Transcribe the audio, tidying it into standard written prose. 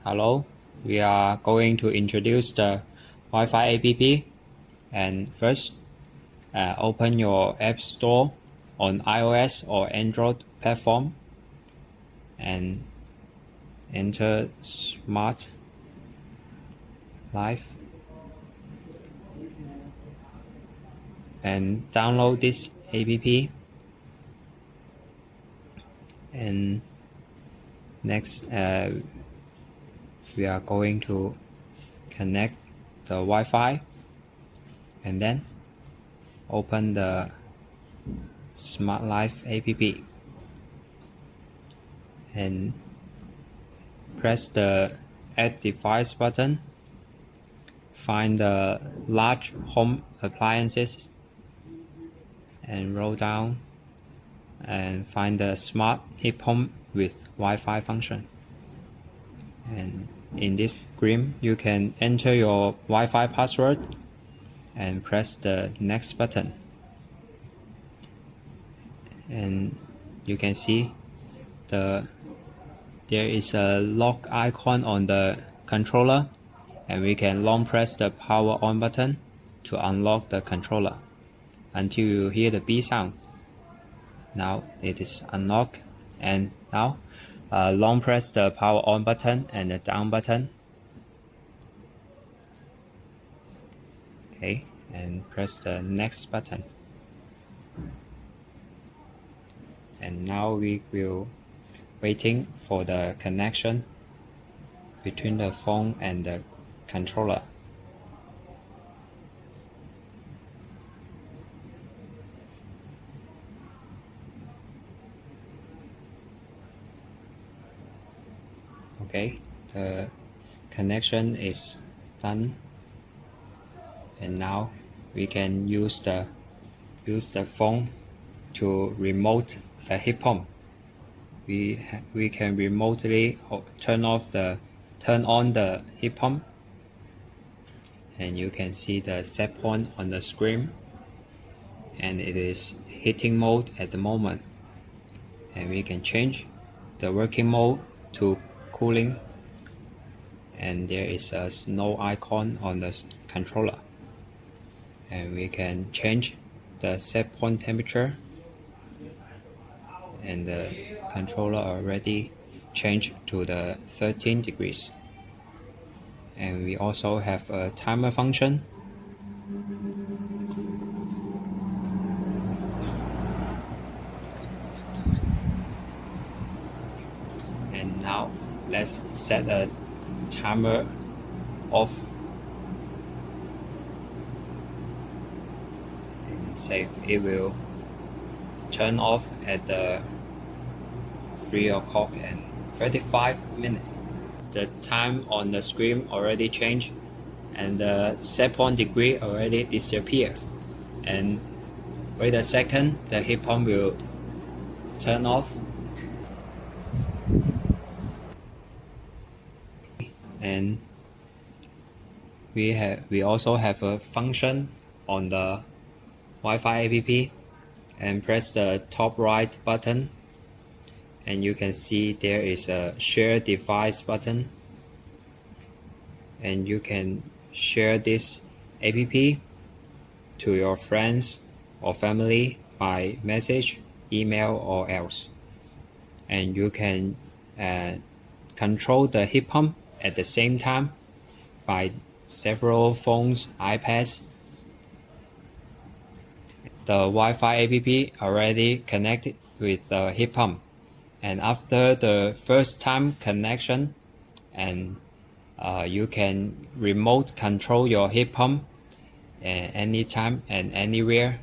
Hello, we are going to introduce the Wi-Fi app, and first open your App Store on iOS or Android platform and enter Smart Life and download this app. And next we are going to connect the Wi-Fi and then open the Smart Life app and press the Add Device button. Find the large home appliances and roll down and find the Smart Heat Pump with Wi-Fi function. And in this screen, you can enter your Wi-Fi password and press the next button. And you can see there is a lock icon on the controller, and we can long press the power on button to unlock the controller until you hear the beep sound. Now it is unlocked, and now long press the power on button and the down button. Okay, and press the next button. And now we will waiting for the connection between the phone and the controller. Okay, the connection is done, and now we can use the phone to remote the heat pump. We can remotely turn on the heat pump, and you can see the set point on the screen, and it is heating mode at the moment, and we can change the working mode to cooling, and there is a snow icon on the controller, and we can change the set point temperature, and the controller already changed to the 13 degrees. And we also have a timer function. And now let's set a timer off and say it will turn off at the 3 o'clock and 35 minutes. The time on the screen already changed, and the set point degree already disappeared. And wait a second, the heat pump will turn off. And we also have a function on the Wi-Fi app, and press the top right button, and you can see there is a share device button, and you can share this app to your friends or family by message, email, or else. And you can control the heat pump at the same time by several phones, iPads. The Wi-Fi app already connected with the heat pump, and after the first time connection, and you can remote control your heat pump anytime and anywhere